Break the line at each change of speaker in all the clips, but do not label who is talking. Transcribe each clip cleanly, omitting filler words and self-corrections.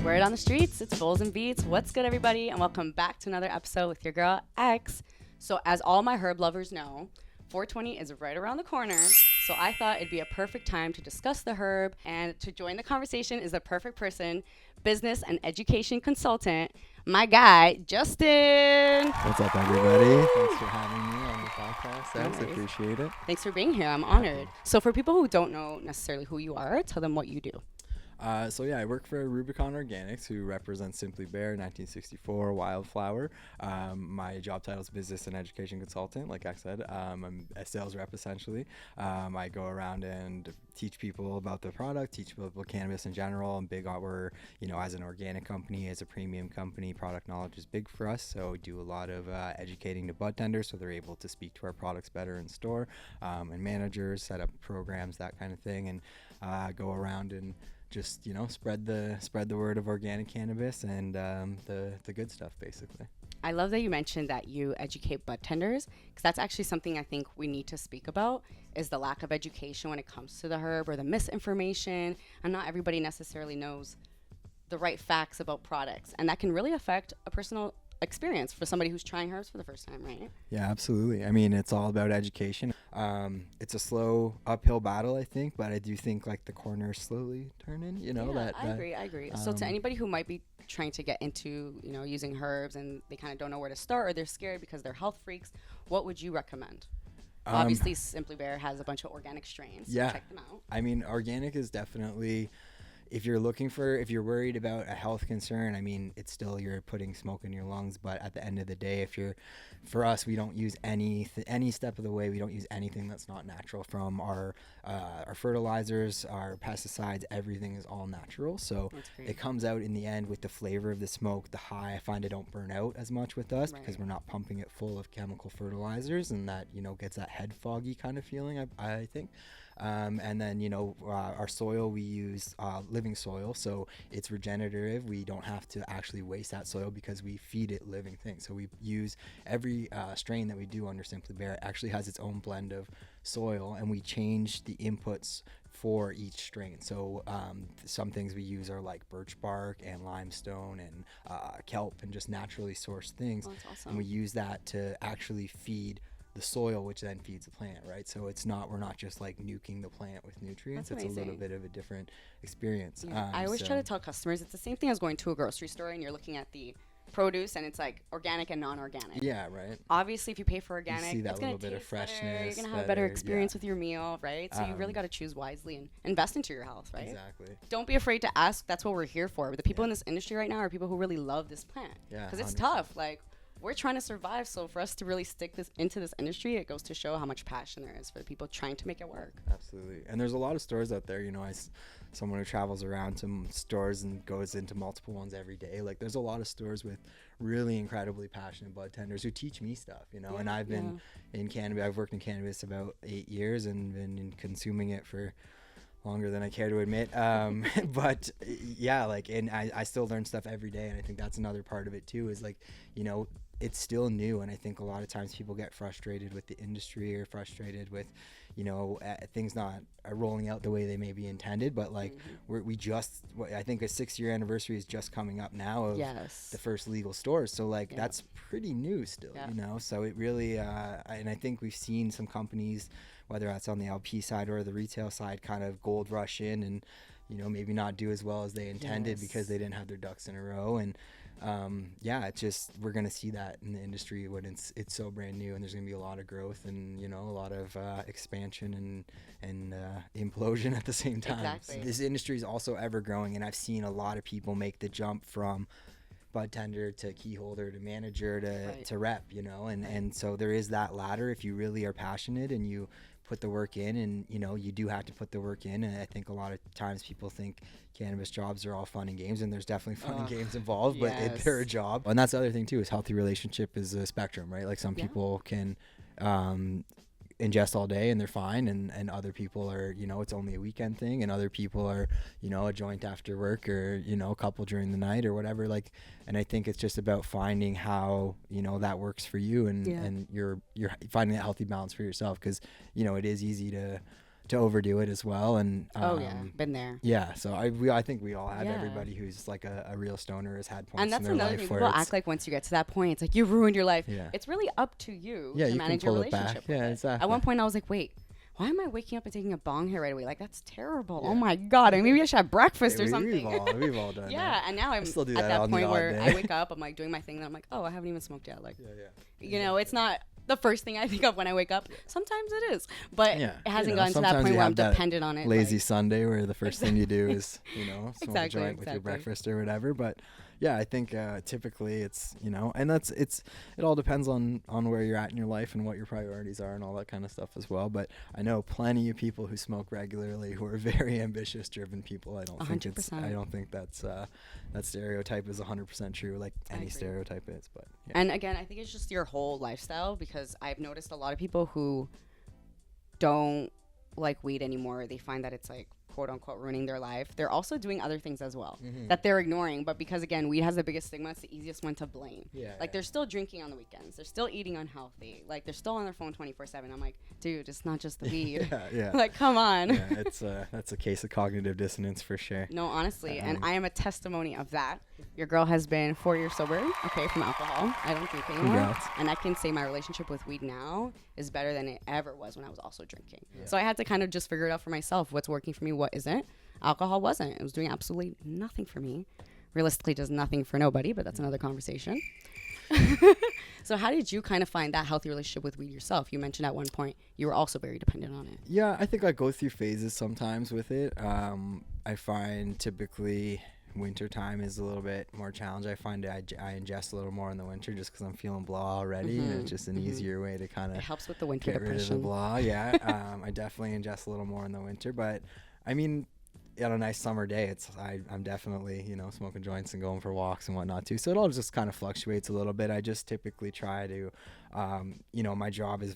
Word on the streets, it's Bowls and Beats. What's good, everybody? And welcome back to another episode with your girl, X. So as all my herb lovers know, 420 is right around the corner. So I thought it'd be a perfect time to discuss the herb. And to join the conversation is the perfect person, business and education consultant, my guy, Justin.
What's up, everybody? Thanks for having me on the podcast. Thanks, I appreciate it.
Thanks for being here. I'm honored. So for people who don't know necessarily who you are, tell them what you do.
I work for Rubicon Organics, who represents Simply Bare, 1964, Wildflower. My job title is business and education consultant. Like I said, I'm a sales rep essentially. I go around and teach people about the product, teach people about cannabis in general. I'm big on, we're, as an organic company, as a premium company, product knowledge is big for us. So we do a lot of educating the bud tenders so they're able to speak to our products better in store, and managers, set up programs, that kind of thing, and go around and just spread the word of organic cannabis and the good stuff, basically.
I love that you mentioned that you educate bud tenders, because that's actually something I think we need to speak about, is the lack of education when it comes to the herb, or the misinformation, and not everybody necessarily knows the right facts about products, and that can really affect a personal experience for somebody who's trying herbs for the first time, right?
Yeah, absolutely. I mean, it's all about education. It's a slow uphill battle, I think, but I do think like the corner's slowly turning,
I agree. So to anybody who might be trying to get into, using herbs and they kind of don't know where to start, or they're scared because they're health freaks, what would you recommend? Obviously, Simply Bare has a bunch of organic strains.
Yeah.
So check them out. I
mean, organic is definitely, if you're worried about a health concern, I mean, it's still, you're putting smoke in your lungs, but at the end of the day, for us, we don't use any step of the way, we don't use anything that's not natural. From our fertilizers, our pesticides, everything is all natural. So it comes out in the end with the flavor of the smoke, the high. I find it don't burn out as much with us, right, because we're not pumping it full of chemical fertilizers, and that, gets that head foggy kind of feeling, I think. And then, our soil, we use living soil, so it's regenerative. We don't have to actually waste that soil because we feed it living things. So we use every strain that we do under Simply Bare actually has its own blend of soil, and we change the inputs for each strain. So some things we use are like birch bark and limestone and kelp and just naturally sourced things.
Oh, that's awesome.
And we use that to actually feed the soil, which then feeds the plant, right? So we're not just like nuking the plant with nutrients.
That's
it's
amazing.
A little bit of a different experience.
Yeah. I always try to tell customers it's the same thing as going to a grocery store and you're looking at the produce and it's like organic and non-organic.
Yeah, right.
Obviously, if you pay for organic,
you see that
it's going
little
to
bit of
taste
freshness.
better. You're going to have a better experience with your meal, right? So you really got to choose wisely and invest into your health, right?
Exactly.
Don't be afraid to ask. That's what we're here for. The people in this industry right now are people who really love this plant.
Yeah,
because it's
100%.
tough. Like, we're trying to survive, so for us to really stick into this industry, it goes to show how much passion there is for the people trying to make it work.
Absolutely. And there's a lot of stores out there, someone who travels around to stores and goes into multiple ones every day. Like, there's a lot of stores with really incredibly passionate bud tenders who teach me stuff, and I've been in cannabis. I've worked in cannabis about 8 years and been consuming it for longer than I care to admit. But yeah, and I still learn stuff every day. And I think that's another part of it too, is it's still new. And I think a lot of times people get frustrated with the industry or frustrated with, things not rolling out the way they may be intended. But I think a 6-year anniversary is just coming up now of the first legal stores. So that's pretty new still, so it really, and I think we've seen some companies, whether that's on the LP side or the retail side, kind of gold rush in and, maybe not do as well as they intended because they didn't have their ducks in a row. And it's just, we're going to see that in the industry when it's so brand new, and there's going to be a lot of growth and, a lot of expansion and implosion at the same time.
Exactly.
This industry is also ever growing, and I've seen a lot of people make the jump from bud tender to key holder to manager to rep, and so there is that ladder if you really are passionate and you put the work in, and you do have to put the work in. And I think a lot of times people think cannabis jobs are all fun and games, and there's definitely fun and games involved, but they're a job. And that's the other thing too, is healthy relationship is a spectrum, right? Like some people can ingest all day and they're fine, and other people are, you know, it's only a weekend thing, and other people are, you know, a joint after work, or, you know, a couple during the night or whatever. Like, and I think it's just about finding how, you know, that works for you, and you're finding that healthy balance for yourself, because, you know, it is easy to overdo it as well. And
been there.
Yeah, so I think we all have. Everybody who's like a real stoner has had points
and that's
in their
another
life
thing,
where
people act like once you get to that point, it's like you ruined your life.
Yeah.
It's really up to you
Yeah,
to
you
manage
can
your
pull it back.
relationship with
Yeah,
it.
exactly.
At one point I was like, wait, why am I waking up and taking a bong hit right away? Like, that's terrible.
Yeah.
Oh my god, I mean, maybe I should have breakfast or
We've
something.
all done
Yeah,
that.
and now I'm
still do
at
that
that
on the
point
odd
where
day.
I wake up, I'm like doing my thing, then I'm like, oh, I haven't even smoked yet. Like,
Yeah.
you know, it's not the first thing I think of when I wake up. Sometimes it is, but
Yeah,
it hasn't
you know,
gotten to that
sometimes
point
you
where I'm
have that
dependent on it.
lazy
like,
Sunday where the first thing you do is, you know, smoke a joint with your breakfast or whatever. But yeah, I think typically it's, you know, and it all depends on where you're at in your life and what your priorities are and all that kind of stuff as well. But I know plenty of people who smoke regularly who are very ambitious, driven people. I don't think that stereotype is 100% true, like any stereotype is. But yeah.
And again, I think it's just your whole lifestyle, because I've noticed a lot of people who don't like weed anymore, they find that it's like quote unquote ruining their life. They're also doing other things as well that they're ignoring, but because again, weed has the biggest stigma, it's the easiest one to blame. Like they're still drinking on the weekends, they're still eating unhealthy, like they're still on their phone 24/7. I'm like, dude, it's not just the weed. Like, come on.
Yeah, it's that's a case of cognitive dissonance for sure.
No, honestly, and I am a testimony of that. Your girl has been 4 years sober, okay, from alcohol. I don't drink anymore.
Congrats.
And I can say my relationship with weed now is better than it ever was when I was also drinking. So I had to kind of just figure it out for myself, what's working for me, what isn't. Alcohol wasn't. It was doing absolutely nothing for me. Realistically, does nothing for nobody, but that's another conversation. So how did you kind of find that healthy relationship with weed yourself? You mentioned at one point you were also very dependent on it.
Yeah, I think I go through phases sometimes with it. I find typically winter time is a little bit more challenging. I find I ingest a little more in the winter just because I'm feeling blah already, and it's just an easier way to kind of
helps with the winter
get
depression.
rid of the blah. Yeah, I definitely ingest a little more in the winter, but I mean, on a nice summer day, I'm definitely, you know, smoking joints and going for walks and whatnot too. So it all just kind of fluctuates a little bit. I just typically try to, you know, my job is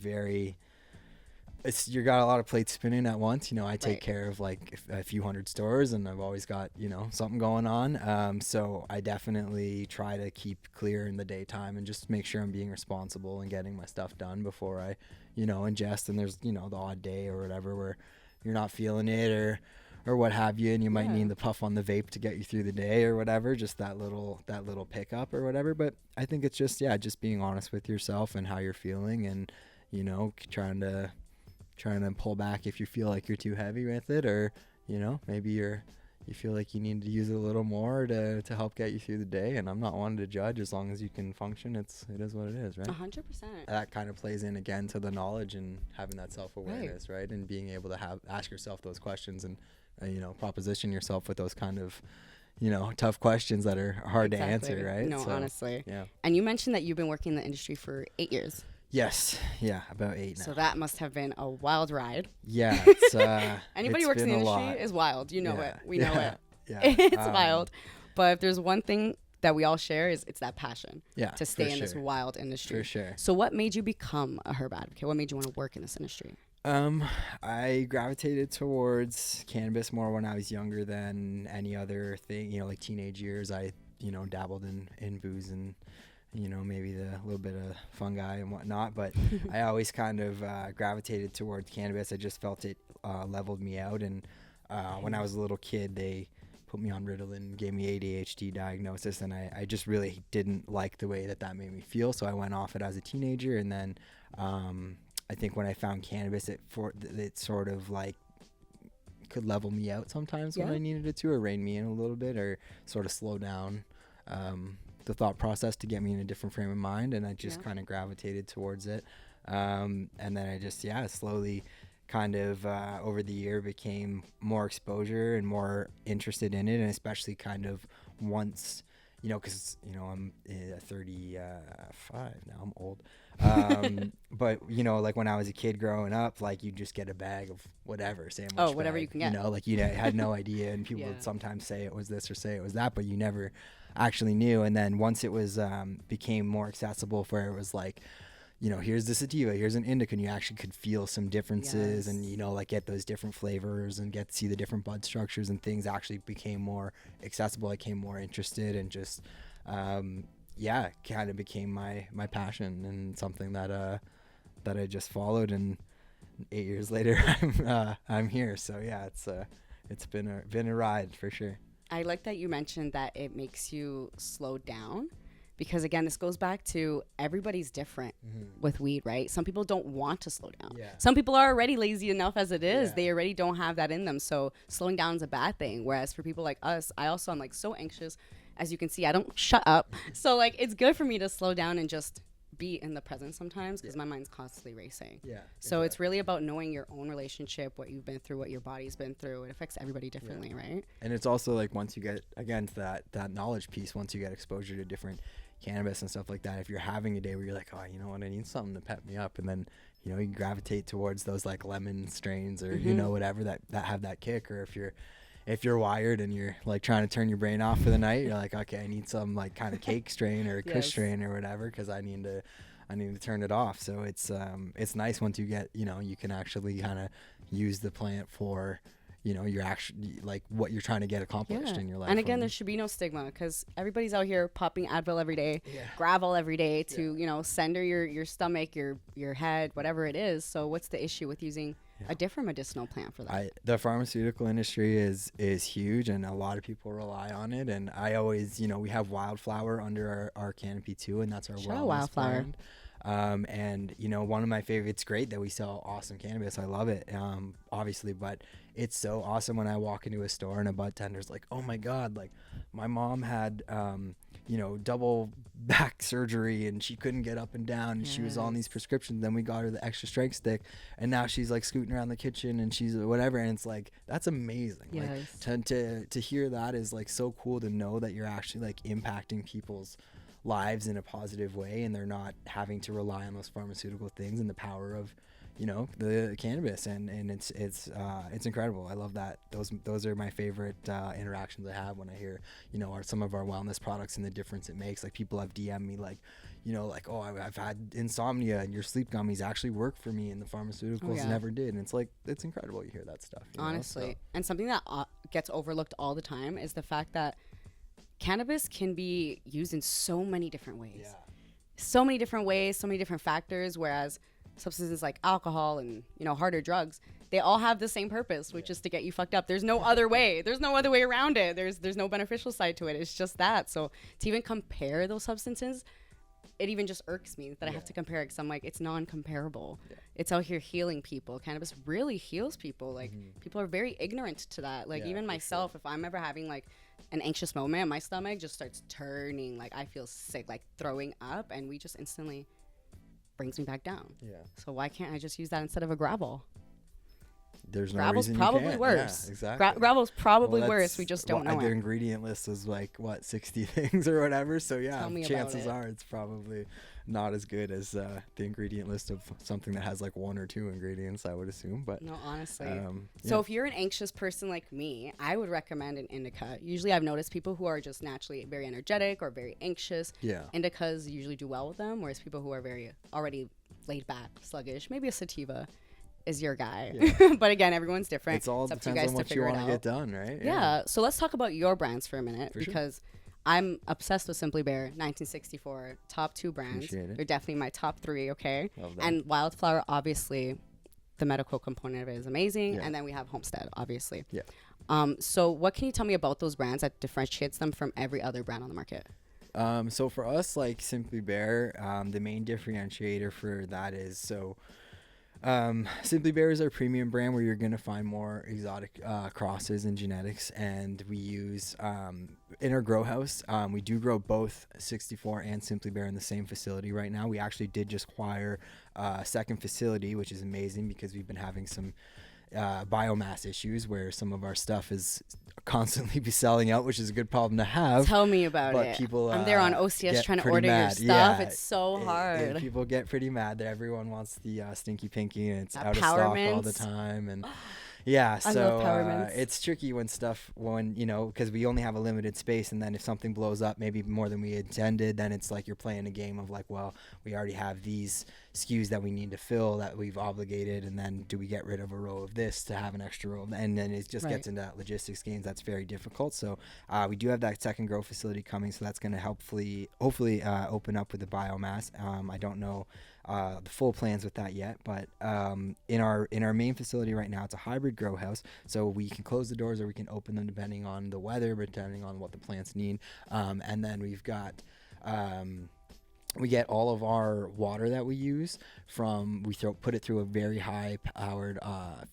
you got a lot of plates spinning at once. You know, I take care of like a few hundred stores, and I've always got, you know, something going on. So I definitely try to keep clear in the daytime and just make sure I'm being responsible and getting my stuff done before I, you know, ingest. And there's, you know, the odd day or whatever where you're not feeling it or what have you, and you might need the puff on the vape to get you through the day or whatever, just that little pickup or whatever. But I think it's just being honest with yourself and how you're feeling, and, you know, trying to pull back if you feel like you're too heavy with it, or, you know, maybe you feel like you need to use it a little more to help get you through the day. And I'm not one to judge. As long as you can function, it is what it is, right?
100%.
That kind of plays in again to the knowledge and having that self-awareness, right? And being able to ask yourself those questions and, you know, proposition yourself with those kind of, you know, tough questions that are hard to answer, right?
No, honestly.
Yeah.
And you mentioned that you've been working in the industry for 8 years.
Yes. Yeah, about 8 now.
So that must have been a wild ride.
Yeah. It's,
anybody who works in the industry is wild. You know it. We know it.
Yeah.
It's wild. But if there's one thing that we all share, it's that passion to stay in this wild industry.
For sure.
So what made you become a herb advocate? What made you want to work in this industry?
I gravitated towards cannabis more when I was younger than any other thing. You know, like teenage years, I, you know, dabbled in booze and, you know, maybe the little bit of fungi and whatnot, but I always kind of gravitated towards cannabis. I just felt it leveled me out. And when I was a little kid, they put me on Ritalin, gave me ADHD diagnosis, and I just really didn't like the way that made me feel. So I went off it as a teenager, and then I think when I found cannabis, it sort of like could level me out sometimes when I needed it to, or rein me in a little bit, or sort of slow down the thought process to get me in a different frame of mind. And I just kind of gravitated towards it. And then I just, slowly kind of over the year became more exposure and more interested in it. And especially kind of once, you know, because, you know, I'm 35 now, I'm old. But, you know, like when I was a kid growing up, like you just get a bag of whatever sandwich.
Oh, whatever you can get.
You know, like you had no idea, and people would sometimes say it was this or say it was that, but you never actually knew. And then once it was became more accessible, where it was like, here's the sativa, here's an indica, and you actually could feel some differences, and
Yes.
like get those different flavors and get to see the different bud structures, and things actually became more accessible. I became more interested, and just kind of became my passion, and something that I just followed, and 8 years later I'm here. So yeah, it's been a ride for sure.
I like that you mentioned that it makes you slow down, because again, this goes back to everybody's different with weed, right? Some people don't want to slow down.
Yeah.
Some people are already lazy enough as it is.
Yeah.
They already don't have that in them. So slowing down is a bad thing. Whereas for people like us, I'm like so anxious. As you can see, I don't shut up. So like it's good for me to slow down and just be in the present sometimes, because my mind's constantly racing.
Yeah.
So it's really about knowing your own relationship, what you've been through, what your body's been through. It affects everybody differently, right?
And it's also like, once you get, again, to that knowledge piece, once you get exposure to different cannabis and stuff like that, if you're having a day where you're like, oh, you know what, I need something to pep me up, and then you gravitate towards those like lemon strains, or whatever that have that kick. Or if you're wired and you're like trying to turn your brain off for the night, you're like, okay, I need some like kind of cake strain or kush strain or whatever, because I need to turn it off. So it's nice once you get, you can actually kind of use the plant for, you're actually like what you're trying to get accomplished in your life.
And again, there should be no stigma, because everybody's out here popping Advil every day, Gravel every day to, center your stomach, your head, whatever it is. So what's the issue with using a different medicinal plant for that?
The pharmaceutical industry is huge, and a lot of people rely on it. And I always, we have Wildflower under our canopy too, and that's our wellness brand. And one of my favorites, great that we sell awesome cannabis. I love it, obviously, but it's so awesome when I walk into a store and a bud tender's like, oh my God, like my mom had, double back surgery and she couldn't get up and down, and she was on these prescriptions. Then we got her the extra strength stick, and now she's like scooting around the kitchen and she's whatever. And it's like, that's amazing. Like to hear that is like so cool, to know that you're actually like impacting people's lives in a positive way, and they're not having to rely on those pharmaceutical things, and the power of the cannabis, and it's incredible. I love that. Those are my favorite interactions I have when I hear some of our wellness products and the difference it makes. Like, people have DM'd me like, oh, I've had insomnia and your sleep gummies actually work for me, and the pharmaceuticals never did. And it's like, it's incredible you hear that stuff,
honestly. And something that gets overlooked all the time is the fact that cannabis can be used in so many different ways. So many different ways, so many different factors, whereas substances like alcohol and harder drugs, they all have the same purpose, which is to get you fucked up. There's no other way. There's no other way around it. There's no beneficial side to it. It's just that. So to even compare those substances, it even just irks me that I have to compare it, because I'm like, it's non-comparable. It's out here healing people. Cannabis really heals people. Like, people are very ignorant to that. Like, even myself, if I'm ever having like an anxious moment, my stomach just starts turning, like I feel sick, like throwing up, and we just instantly brings me back down. So why can't I just use that instead of a Gravel?
There's no
Gravel's
reason
probably
you can't.
worse.
Yeah, exactly.
Gravel's probably worse. We just don't know
their
it.
ingredient list is like 60 things or whatever. So yeah, chances
about
are it's probably not as good as the ingredient list of something that has like 1 or 2 ingredients, I would assume. But
no, honestly. So if you're an anxious person like me, I would recommend an indica. Usually I've noticed people who are just naturally very energetic or very anxious, indicas usually do well with them, whereas people who are very already laid back, sluggish, maybe a sativa is your guy. But again, everyone's different.
It's all
up
depends
to you guys
on
to
what you
figure it
want to
out.
get done, right?
Yeah. So let's talk about your brands for a minute,
For sure.
because I'm obsessed with Simply Bare, 1964, top 2 brands.
Appreciate it.
They're definitely my top 3, okay?
Love that.
And Wildflower, obviously, the medical component of it is amazing. And then we have Homestead, obviously. So what can you tell me about those brands that differentiates them from every other brand on the market?
So for us, like Simply Bare, the main differentiator for that is Simply Bare is our premium brand, where you're going to find more exotic crosses and genetics. And we use, in our grow house, we do grow both 64 and Simply Bare in the same facility right now. We actually did just acquire a second facility, which is amazing, because we've been having some biomass issues where some of our stuff is constantly be selling out, which is a good problem to have.
Tell me about
but
it.
People,
I'm there on OCS trying to order your stuff. It's so hard.
People get pretty mad that everyone wants the stinky pinky, and it's
That
out of stock all
Powermints.
the time. And Yeah,
I love
so
power mints.
it's tricky when you know, because we only have a limited space, and then if something blows up maybe more than we intended, then it's like you're playing a game of like, well, we already have these SKUs that we need to fill that we've obligated, and then do we get rid of a row of this to have an extra row? And then it just
Right.
gets into that logistics games. That's very difficult. So we do have that second grow facility coming, so that's going to hopefully open up with the biomass. I don't know the full plans with that yet, but in our main facility right now, it's a hybrid grow house, so we can close the doors or we can open them depending on the weather, depending on what the plants need. And then we've got we get all of our water that we use from put it through a very high powered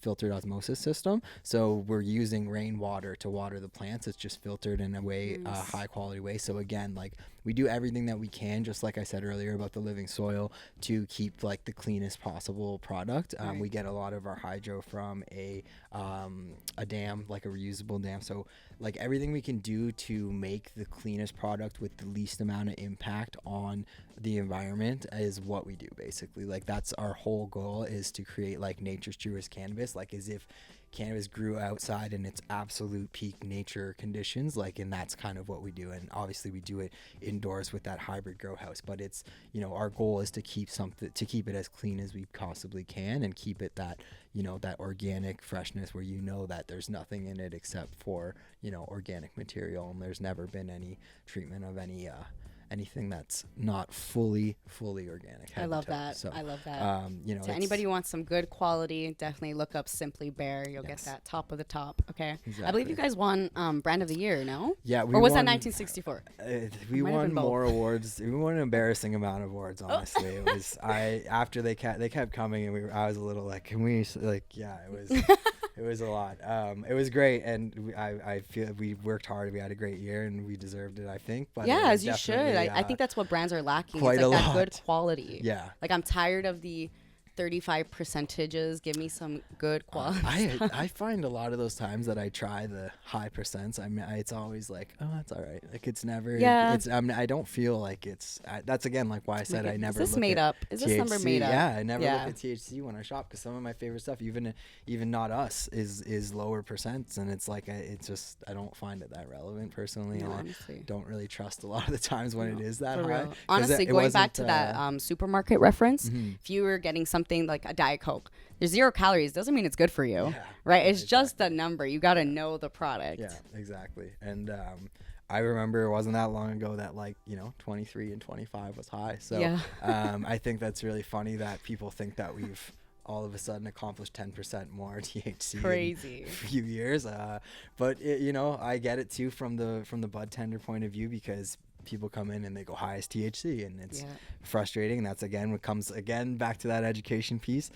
filtered osmosis system, so we're using rainwater to water the plants. It's just filtered in a way
Nice.
high quality way. So again, like, we do everything that we can, just like I said earlier about the living soil, to keep like the cleanest possible product.
Right.
We get a lot of our hydro from a dam, like a reusable dam. So like everything we can do to make the cleanest product with the least amount of impact on the environment is what we do, basically. Like, that's our whole goal, is to create like nature's truest cannabis, like as if cannabis grew outside in its absolute peak nature conditions, like, and that's kind of what we do. And obviously we do it indoors with that hybrid grow house, but it's, you know, our goal is to keep it as clean as we possibly can, and keep it that, you know, that organic freshness where you know that there's nothing in it except for, you know, organic material, and there's never been any treatment of anything that's not fully organic.
I love that.
So,
I love that.
you know,
To anybody who wants some good quality, definitely look up Simply Bare. You'll get
Yes.
that top of the top. Okay. I believe
Exactly.
you guys won Brand of the Year, no?
Yeah,
Or was that 1964?
We
Might have
won
been both.
more awards. We won an embarrassing amount of awards. Honestly, it was after they kept coming, and I was a little like, can we it was it was a lot. It was great, and I feel we worked hard. We had a great year, and we deserved it, I think. But
Yeah,
it was
as you should.
definitely,
I think that's what brands are lacking.
quite
It's like
a
that good
lot.
quality.
Yeah.
Like, I'm tired of the 35 percentages. Give me some good quality.
I find a lot of those times that I try the high percents, it's always like, oh, that's all right. Like, it's never.
Yeah.
It's I don't feel like it's. That's again like why I said
Like,
I never.
is this
look
made
at
up? Is this number
THC.
made up?
Yeah, I never
Yeah.
look at THC when I shop, because some of my favorite stuff, even not us, is lower percents, and it's like it's just, I don't find it that relevant personally,
No,
and
honestly.
I don't really trust a lot of the times when it is that
For
high.
real.
'Cause
Honestly,
it
going back
wasn't,
to that supermarket reference,
Mhm.
if you were getting something like a Diet Coke, there's 0 calories, doesn't mean it's good for you,
Yeah,
right? It's
exactly.
just a number. You got to know the product.
Yeah, exactly. And I remember it wasn't that long ago that, like, you know, 23 and 25 was high. So
Yeah.
I think that's really funny that people think that we've all of a sudden accomplished 10% more THC
Crazy.
in a few years. But you know, I get it too from the bud tender point of view, because people come in and they go highest THC, and it's
Yeah.
frustrating. And that's again what comes back to that education piece.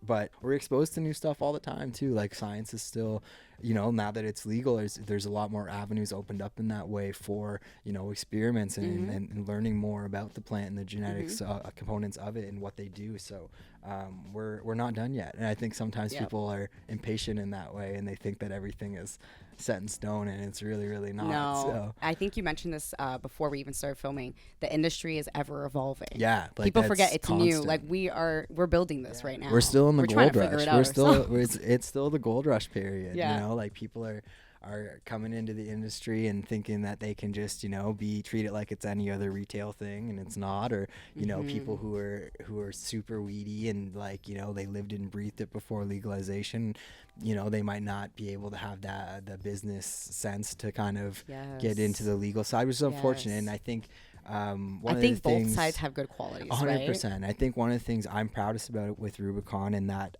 But we're exposed to new stuff all the time too. Like, science is still, you know, now that it's legal, there's a lot more avenues opened up in that way for, you know, experiments and learning more about the plant and the genetics components of it and what they do. So we're not done yet. And I think sometimes
Yep.
people are impatient in that way, and they think that everything is set in stone, and it's really not.
No,
So
I think you mentioned this before we even started filming. The industry is ever evolving.
yeah, like,
People
that's
forget it's new.
constant.
Like, we're building this right now.
We're still in the
We're trying
gold
to figure
rush.
it out
We're still
ourselves.
it's still the gold rush period.
Yeah.
You know, like, people are coming into the industry and thinking that they can just, you know, be treated like it's any other retail thing, and it's not. Or, you know, people who are super weedy, and, like, you know, they lived and breathed it before legalization. You know, they might not be able to have the business sense to kind of get into
Yes.
the legal side, which is unfortunate.
Yes.
And I think one
I
of
think
the
both
things,
sides have good qualities,
100%. I think one of the things I'm proudest about it with Rubicon, and that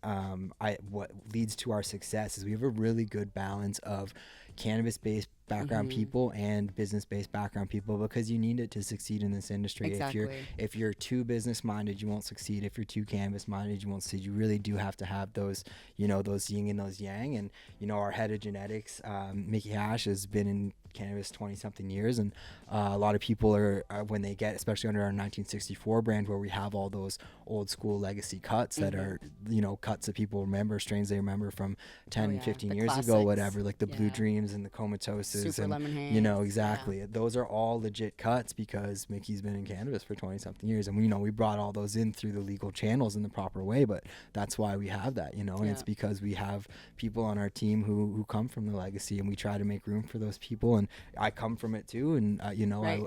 what leads to our success, is we have a really good balance of cannabis-based background people and business-based background people, because you need it to succeed in this industry.
Exactly.
If you're too business-minded, you won't succeed. If you're too cannabis-minded, you won't succeed. You really do have to have those, you know, those yin and those yang. And, you know, our head of genetics, Mickey Hash, has been in cannabis 20 something years, and a lot of people are when they get, especially under our 1964 brand, where we have all those old school legacy cuts that are, you know, cuts that people remember, strains they remember from 10
yeah,
15
the
years ago,
classics.
whatever, like the Blue
Yeah.
Dreams Hanes and the Comatoses
Super
and
Lemon
you know
Hanes,
exactly
yeah.
those are all legit cuts because Mickey's been in cannabis for 20 something years, and we brought all those in through the legal channels in the proper way. But that's why we have that, and
Yeah.
it's because we have people on our team who come from the legacy, and we try to make room for those people. And I come from it too, and
Right.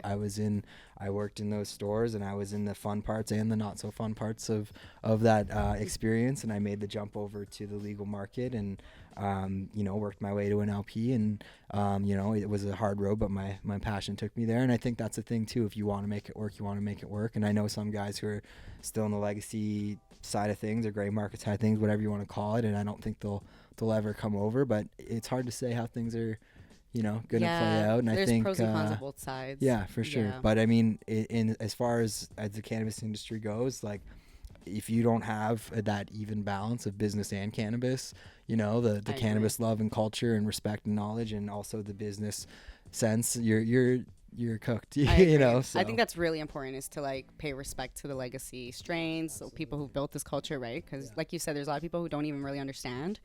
I worked in those stores, and I was in the fun parts and the not so fun parts of that experience, and I made the jump over to the legal market, and worked my way to an LP, and it was a hard road, but my passion took me there. And I think that's the thing too. If you want to make it work, you want to make it work. And I know some guys who are still in the legacy side of things or gray market side of things, whatever you want to call it, and I don't think they'll ever come over. But it's hard to say how things are, going to play out. And I
there's
think
pros and cons of both sides.
yeah, for sure.
Yeah.
But I mean, in as far as the cannabis industry goes, like, if you don't have that even balance of business and cannabis, the cannabis love and culture and respect and knowledge, and also the business sense, you're cooked.
I agree.
So.
I think that's really important, is to like pay respect to the legacy strains, so people who built this culture, right? Because like you said, there's a lot of people who don't even really understand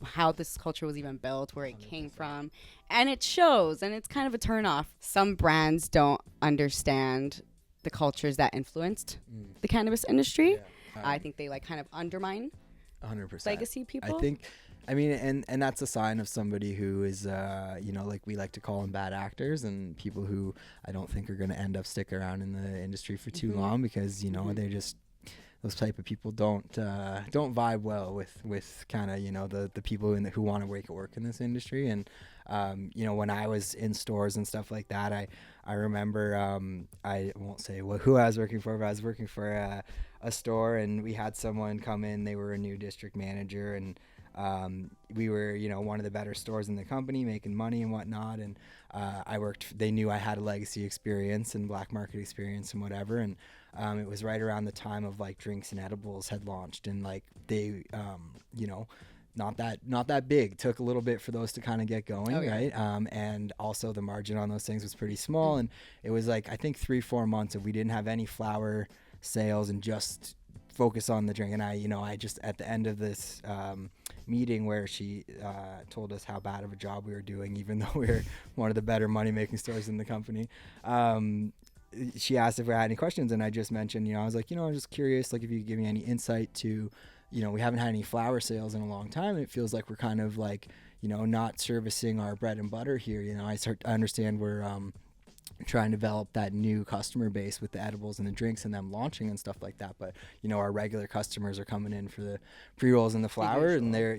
how this culture was even built, where it came from, and it shows, and it's kind of a turnoff. Some brands don't understand the cultures that influenced the cannabis industry. I think they like kind of undermine
100%
legacy people.
I think, I mean, and that's a sign of somebody who is, like we like to call them bad actors, and people who I don't think are going to end up sticking around in the industry for too long, because they're just, those type of people don't vibe well with kind of the people who want to make it work in this industry. And when I was in stores and stuff like that, I remember, I won't say who I was working for, but I was working for a store, and we had someone come in. They were a new district manager, and we were one of the better stores in the company, making money and whatnot. And they knew I had a legacy experience and black market experience and whatever. And it was right around the time of like drinks and edibles had launched, and like they not that big, took a little bit for those to kind of get going. Right. And also the margin on those things was pretty small, and it was like, I think 3-4 months if we didn't have any flower sales and just focus on the drink. And I just, at the end of this meeting where she told us how bad of a job we were doing, even though we were one of the better money making stores in the company, she asked if we had any questions, and I just mentioned, I was like, I'm just curious, like, if you could give me any insight to, we haven't had any flower sales in a long time, and it feels like we're kind of like, not servicing our bread and butter here. I understand we're trying to develop that new customer base with the edibles and the drinks and them launching and stuff like that, but our regular customers are coming in for the pre-rolls and the flower, and they're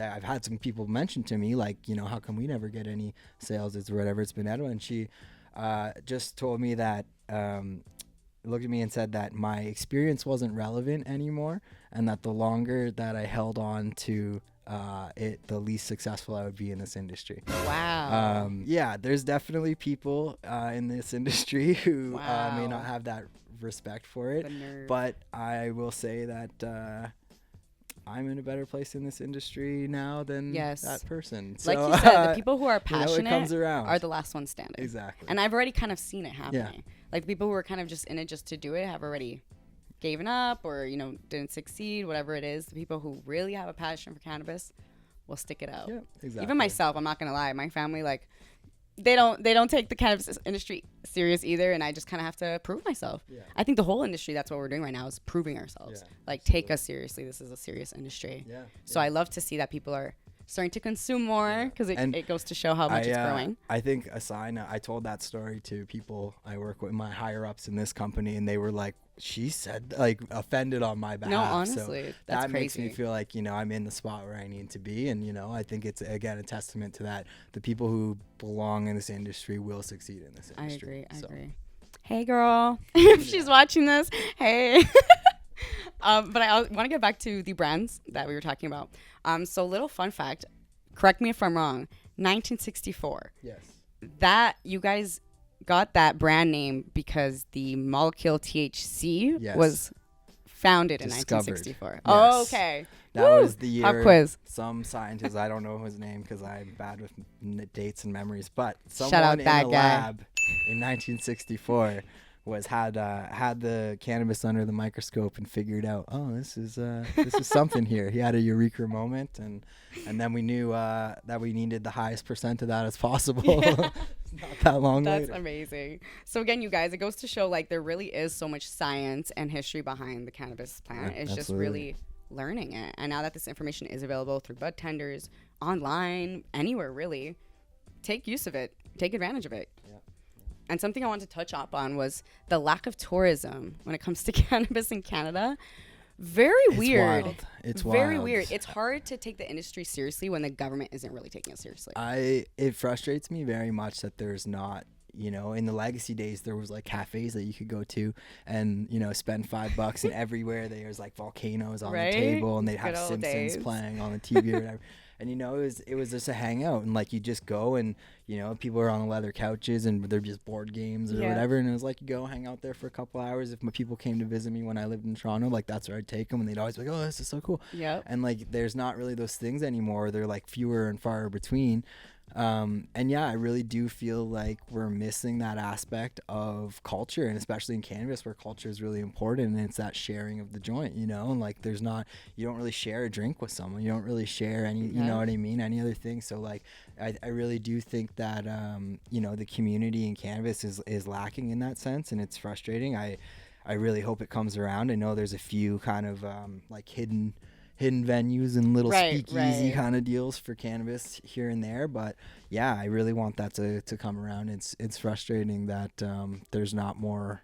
I've had some people mention to me, like, how come we never get any sales? It's whatever, it's been edible. And she just told me that, looked at me and said that my experience wasn't relevant anymore, and that the longer that I held on to it, the least successful I would be in this industry.
Wow.
Yeah, there's definitely people in this industry who may not have that respect for it, but I will say that I'm in a better place in this industry now than that person. So,
like you said, the people who are passionate
it comes around.
are the last ones standing.
Exactly.
And I've already kind of seen it happening. Like, the people who are kind of just in it just to do it have already given up, or didn't succeed, whatever it is. The people who really have a passion for cannabis will stick it out.
Yeah, exactly.
Even myself, I'm not gonna lie, my family, like, they don't take the cannabis industry serious either, and I just kind of have to prove myself. I think the whole industry, that's what we're doing right now, is proving ourselves. Like, take us seriously. This is a serious industry. So I love to see that people are starting to consume more, because it goes to show how much it's growing.
I think a sign, I told that story to people I work with, my higher ups in this company, and they were like, she said, like, offended on my behalf.
No, honestly,
so
that's
that
crazy.
makes me feel like, I'm in the spot where I need to be. And, I think it's, again, a testament to that. The people who belong in this industry will succeed in this industry.
I agree. Hey, girl, if she's watching this, hey. But I want to get back to the brands that we were talking about. So, little fun fact, correct me if I'm wrong, 1964.
Yes.
That, you guys got that brand name because the molecule THC was founded
Discovered.
In 1964.
Yes.
Oh, okay.
That was the year.
Pop quiz.
Some scientist, I don't know his name because I'm bad with dates and memories, but
Shout
someone
out
in
that
a
guy.
lab in 1964 had the cannabis under the microscope and figured out, oh, this is something here. He had a eureka moment, and then we knew that we needed the highest percent of that as possible.
Yeah.
Not that long
That's
later.
amazing. So again, you guys, it goes to show like there really is so much science and history behind the cannabis plant.
Yeah,
It's just
absolutely.
really learning it. And now that this information is available through bud tenders, online, anywhere really, take use of it. Take advantage of it.
Yeah.
And something I wanted to touch up on was the lack of tourism when it comes to cannabis in Canada. Very weird.
Wild. It's
very
wild.
weird. It's hard to take the industry seriously when the government isn't really taking it seriously.
It frustrates me very much that there's not, in the legacy days, there was like cafes that you could go to and, spend $5 and everywhere there's like volcanoes on
Right?
the table, and they'd
Good
have
old
Simpsons
days.
playing on the TV or whatever. And, it was just a hangout, and like you just go and, people are on the leather couches and they're just board games or
Yeah.
whatever. And it was like, you go hang out there for a couple hours. If my people came to visit me when I lived in Toronto, like that's where I'd take them, and they'd always be like, oh, this is so cool.
Yep.
And like, there's not really those things anymore. They're like fewer and far between. And yeah, I really do feel like we're missing that aspect of culture, and especially in cannabis where culture is really important, and it's that sharing of the joint, and like you don't really share a drink with someone. You don't really share any, you know what I mean? Any other thing. So like, I really do think that, the community in cannabis is lacking in that sense, and it's frustrating. I really hope it comes around. I know there's a few kind of, like hidden venues and little speakeasy kind of deals for cannabis here and there, but yeah, I really want that to come around. It's frustrating that there's not more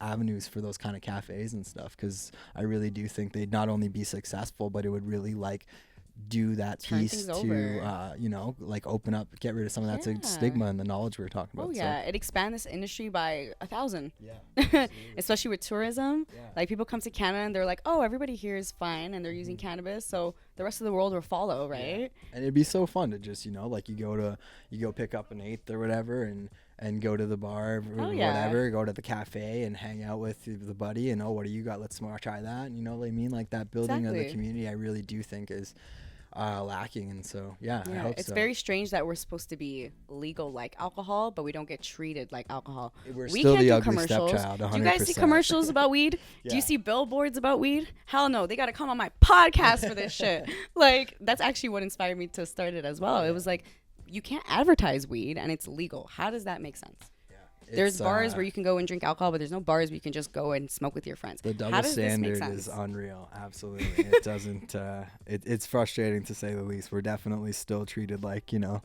avenues for those kind of cafes and stuff, because I really do think they'd not only be successful, but it would really like do that
Turn
piece
things
to
over.
like open up, get rid of some of that
Yeah.
stigma and the knowledge we were talking about.
Oh yeah, it expand this industry by 1,000.
Yeah,
Especially with tourism.
Yeah.
Like people come to Canada and they're like, oh, everybody here is fine and they're using cannabis, so the rest of the world will follow, right?
And it'd be so fun to just like you go pick up an eighth or whatever, and go to the bar or
Oh, yeah.
whatever, go to the cafe and hang out with the buddy, and what do you got, let's try that, and you know what I mean, like that building of the
Exactly.
community I really do think is lacking. And so I hope
It's
so.
very strange that we're supposed to be legal like alcohol, but we don't get treated like alcohol.
We're
We
still
can't
the
do
ugly
commercials.
stepchild, 100%.
Do you guys see commercials about weed? Do
Yeah.
you see billboards about weed? Hell no, they got to come on my podcast for this shit. Like, that's actually what inspired me to start it as well. It was like, you can't advertise weed and it's legal. How does that make sense? There's bars where you can go and drink alcohol, but there's no bars where you can just go and smoke with your friends.
The
How
double
does this make
standard is
sense?
unreal. Absolutely. It doesn't it's frustrating to say the least. We're definitely still treated like,
Yeah.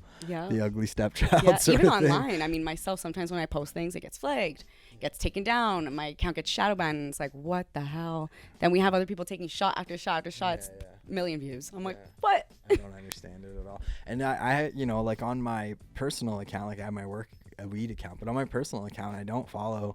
the ugly stepchild
Yeah,
sort
even
of thing.
online. I mean, myself, sometimes when I post things, it gets flagged, gets taken down. My account gets shadow banned. And it's like, what the hell? Then we have other people taking shot after shot after shot. It's million views. I'm like,
Yeah.
what?
I don't understand it at all. And I like on my personal account, like I have my work weed account, but on my personal account, I don't follow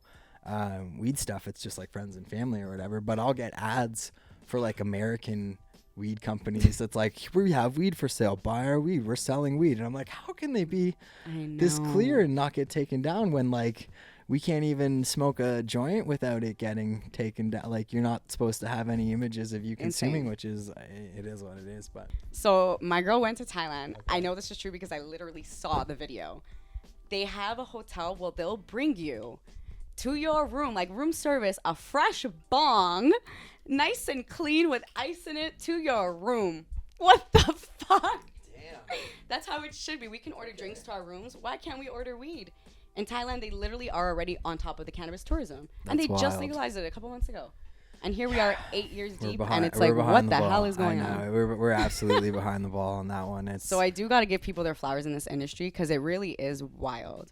weed stuff. It's just like friends and family or whatever. But I'll get ads for like American weed companies that's like, we have weed for sale, buy our weed, we're selling weed. And I'm like, how can they be
I know.
this clear and not get taken down when like we can't even smoke a joint without it getting taken down? Like, you're not supposed to have any images of you consuming,
Insane.
which is, it is what it is. But
So my girl went to Thailand. I know this is true because I literally saw the video. They have a hotel where they'll bring you to your room, like room service, a fresh bong, nice and clean with ice in it, to your room. What the fuck?
damn.
That's how it should be. We can order drinks to our rooms. Why can't we order weed? In Thailand, they literally are already on top of the cannabis tourism. And they
That's
just
wild.
legalized it a couple months ago. And here we are 8 years
We're
deep,
behind-
and it's
we're
like,
behind
what the
ball.
hell is
I
going
know.
on?
We're absolutely behind the ball on that one. It's
So I do got to give people their flowers in this industry because it really is wild.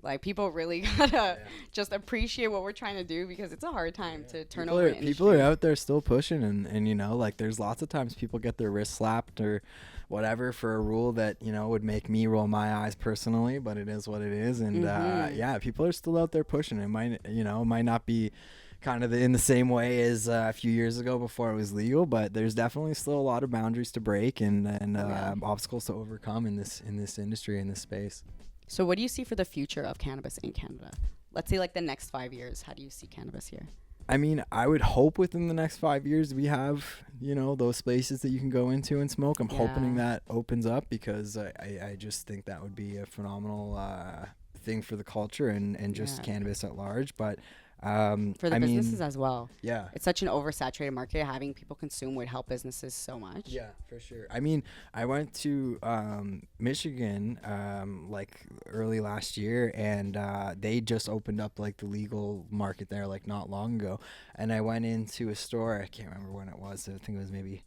Like, people really gotta just appreciate what we're trying to do because it's a hard time to turn over an
people are
industry.
out there still pushing, and like there's lots of times people get their wrist slapped or whatever for a rule that would make me roll my eyes personally, but it is what it is. And yeah, people are still out there pushing. It might not be kind of in the same way as a few years ago before it was legal, but there's definitely still a lot of boundaries to break and obstacles to overcome in this industry, in this space.
So what do you see for the future of cannabis in Canada? Let's say like the next 5 years. How do you see cannabis here?
I mean, I would hope within the next 5 years we have, those spaces that you can go into and smoke. I'm hoping that opens up because I just think that would be a phenomenal thing for the culture and just
Yeah.
cannabis at large. But
For the
I
businesses
mean,
as well.
yeah.
It's such an oversaturated market. Having people consume would help businesses so much.
Yeah, for sure. I mean, I went to Michigan like early last year, and they just opened up like the legal market there like not long ago. And I went into a store. I can't remember when it was. I think it was maybe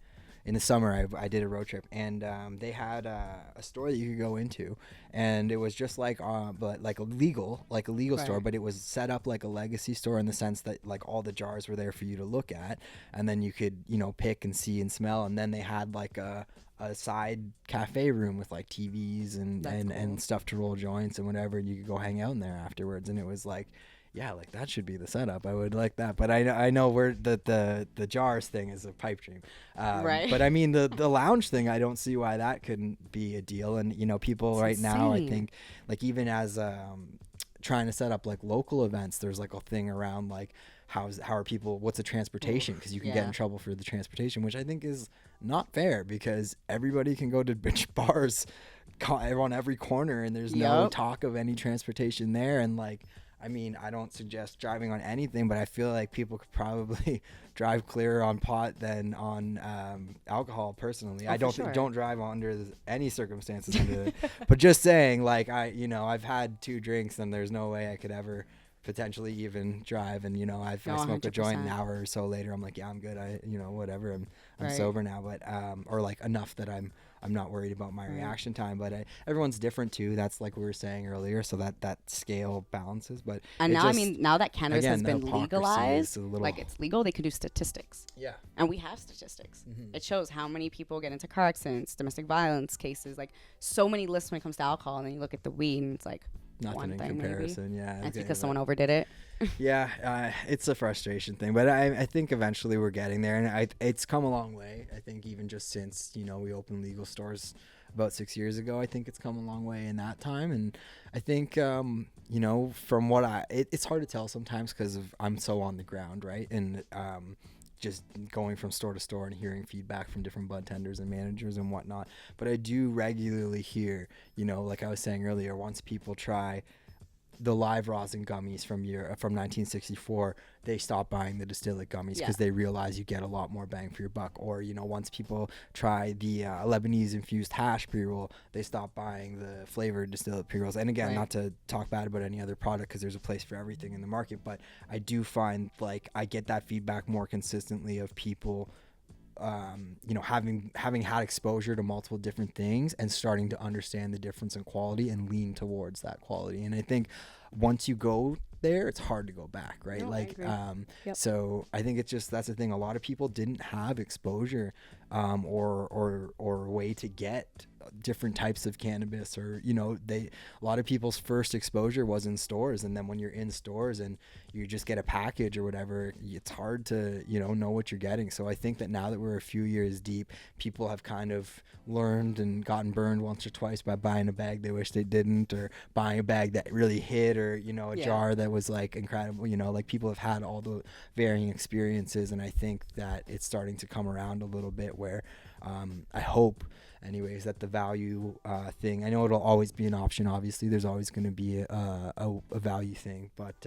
in the summer. I did a road trip, and they had a store that you could go into, and it was just like but like a legal store,
Right.
but it was set up like a legacy store in the sense that like all the jars were there for you to look at, and then you could pick and see and smell, and then they had like a side cafe room with like TVs
That's cool.
and stuff to roll joints and whatever, and you could go hang out in there afterwards, and it was like, yeah, like that should be the setup. I would like that, but I know where the jars thing is a pipe dream.
Right.
But I mean the lounge thing, I don't see why that couldn't be a deal. And people
It's
right now, I
insane.
think, like even as trying to set up like local events, there's like a thing around like how are people, what's the transportation, because you can get
yeah.
in trouble for the transportation, which I think is not fair, because everybody can go to bitch bars on every corner, and there's no
Yup.
talk of any transportation there. And like, I mean, I don't suggest driving on anything, but I feel like people could probably drive clearer on pot than on alcohol. Personally,
Oh,
I
for
don't
sure.
don't drive under any circumstances under it. But just saying, like I've had 2 drinks, and there's no way I could ever potentially even drive. And if
No,
I smoke a joint an
100%.
hour or so later, I'm like, yeah, I'm good. Whatever. I'm
Right.
sober now, but or like enough that I'm not worried about my
Right.
reaction time. But everyone's different too. That's like we were saying earlier. So that scale balances. But
And
it
now,
just,
I mean, now that cannabis
again,
has
the
been
hypocrisy
legalized,
is a little.
like it's legal, they can do statistics.
Yeah.
And we have statistics.
Mhm.
It shows how many people get into car accidents, domestic violence cases, like so many lists when it comes to alcohol. And then you look at the weed, and it's like
Nothing
one
in
thing
comparison. Yeah.
maybe. It's
okay,
because
but-
someone overdid it.
Yeah, it's a frustration thing, but I think eventually we're getting there, and it's come a long way. I think even just since we opened legal stores about 6 years ago, I think it's come a long way in that time. And I think from what it's hard to tell sometimes because I'm so on the ground, right? And just going from store to store and hearing feedback from different bud tenders and managers and whatnot. But I do regularly hear, like I was saying earlier, once people try the live rosin gummies from 1964, they stop buying the distillate gummies because
Yeah.
they realize you get a lot more bang for your buck. Or once people try the Lebanese infused hash pre-roll, they stop buying the flavored distillate pre-rolls. And again,
Right.
not to talk bad about any other product, because there's a place for everything in the market, but I do find like I get that feedback more consistently of people having had exposure to multiple different things and starting to understand the difference in quality and lean towards that quality. And I think once you go there, it's hard to go back, right?
No, I
like
agree. Yep.
so I think it's just, that's the thing, a lot of people didn't have exposure or a way to get different types of cannabis, or a lot of people's first exposure was in stores, and then when you're in stores and you just get a package or whatever, it's hard to know what you're getting. So I think that now that we're a few years deep, people have kind of learned and gotten burned once or twice by buying a bag they wish they didn't, or buying a bag that really hit, or a
Yeah.
jar that was like incredible. Like people have had all the varying experiences, and I think that it's starting to come around a little bit where I hope anyways that the value thing, I know it'll always be an option, obviously there's always going to be a value thing, but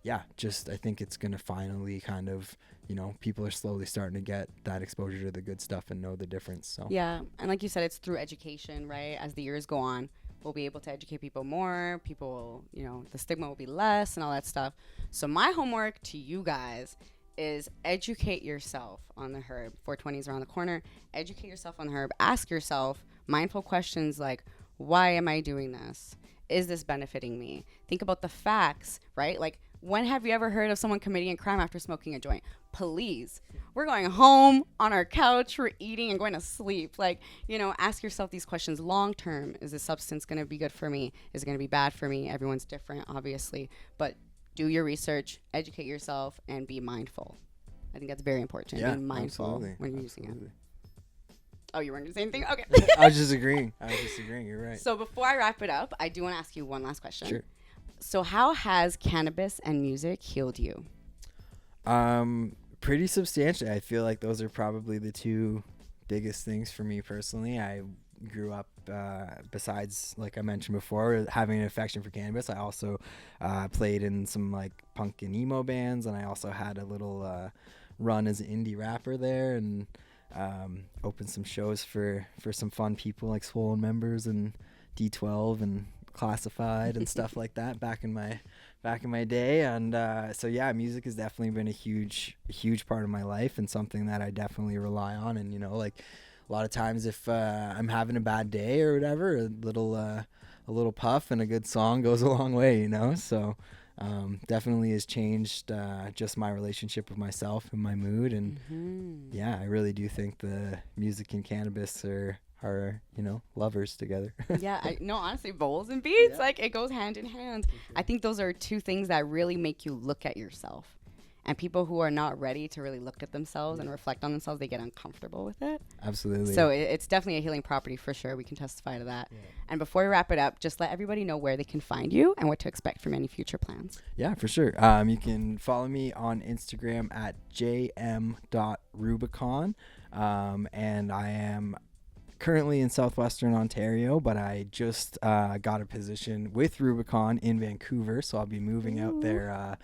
yeah, just I think it's going to finally kind of people are slowly starting to get that exposure to the good stuff and know the difference. So
Yeah. And like you said, it's through education, right? As the years go on, we'll be able to educate people more. People will, the stigma will be less and all that stuff. So my homework to you guys is educate yourself on the herb. 420 is around the corner. Educate yourself on the herb. Ask yourself mindful questions like, why am I doing this? Is this benefiting me? Think about the facts, right? Like, when have you ever heard of someone committing a crime after smoking a joint? Please. We're going home on our couch, we're eating and going to sleep. Like, ask yourself these questions long term. Is this substance going to be good for me? Is it going to be bad for me? Everyone's different, obviously. But do your research, educate yourself, and be mindful. I think that's very important.
yeah,
Be mindful
absolutely.
when you're using it.
Absolutely.
Oh, you weren't the same thing? Okay.
I was just agreeing. You're right.
So before I wrap it up, I do want to ask you one last question.
Sure.
So how has cannabis and music healed you?
Pretty substantially. I feel like those are probably the two biggest things for me personally. I grew up, besides, like I mentioned before, having an affection for cannabis, I also played in some like punk and emo bands, and I also had a little run as an indie rapper there, and opened some shows for some fun people like Swollen Members and D12 and Classified and stuff like that back in my day. And so yeah, music has definitely been a huge part of my life, and something that I definitely rely on. And like a lot of times if I'm having a bad day or whatever, a little puff and a good song goes a long way, so definitely has changed just my relationship with myself and my mood. And yeah, I really do think the music and cannabis are lovers together.
Yeah, honestly, bowls and beats,
Yeah.
like it goes hand in hand. I think those are two things that really make you look at yourself. And people who are not ready to really look at themselves and reflect on themselves, they get uncomfortable with it.
Absolutely.
So it's definitely a healing property for sure. We can testify to that.
Yeah.
And before we wrap it up, just let everybody know where they can find you and what to expect from any future plans.
Yeah, for sure. You can follow me on Instagram at jm.rubicon. And I am currently in southwestern Ontario, but I just got a position with Rubicon in Vancouver, so I'll be moving out there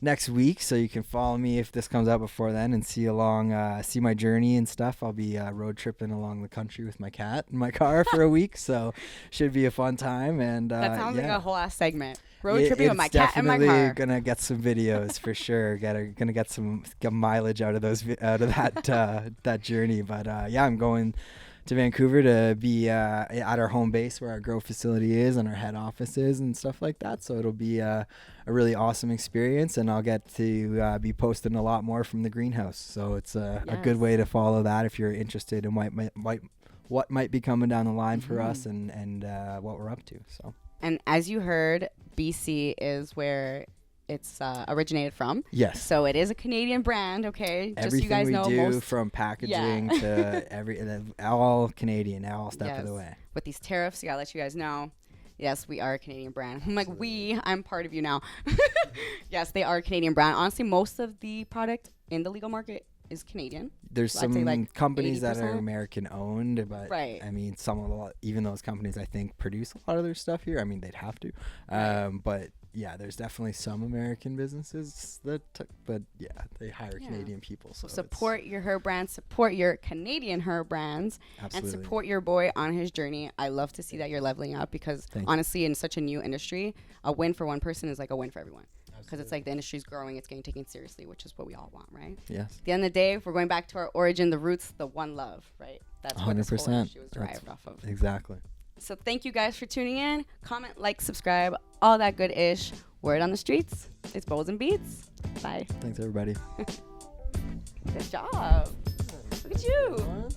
next week. So you can follow me if this comes out before then and see my journey and stuff. I'll be road tripping along the country with my cat in my car for a week, so should be a fun time. And that
sounds
like
a whole ass segment. Road tripping with my cat in my car.
Definitely gonna get some videos for sure. Gonna get some mileage out of that journey. But yeah, I'm going to Vancouver to be at our home base where our grow facility is and our head office is and stuff like that. So it'll be a really awesome experience, and I'll get to be posting a lot more from the greenhouse. So it's a good way to follow that if you're interested in what might be coming down the line for us and what we're up to. So.
And as you heard, BC is where it's originated from.
Yes.
So it is a Canadian brand, okay?
Everything
just so you guys know,
we do, from packaging to all Canadian, all step of the way.
With these tariffs, I gotta let you guys know. Yes, we are a Canadian brand. I'm like, I'm part of you now. Yes, they are a Canadian brand. Honestly, most of the product in the legal market is Canadian.
There's
I'd say
some companies
80%.
that are American owned, but
right.
I mean, even those companies I think produce a lot of their stuff here. I mean, they'd have to, but yeah, there's definitely some American businesses but yeah, they hire Canadian people. So
support your herb brands, support your Canadian herb brands,
absolutely.
And support your boy on his journey. I love to see that you're leveling up, because honestly, in such a new industry, a win for one person is like a win for everyone. Because it's like the industry's growing, it's getting taken seriously, which is what we all want, right?
Yes.
At the end of the day, if we're going back to our origin, the roots, the one love, right? That's 100%. What this whole industry was derived off of.
Exactly.
So thank you guys for tuning in. Comment, like, subscribe, all that good ish. Word on the streets. It's Bowls and Beats. Bye.
Thanks, everybody.
Good job. Look at you.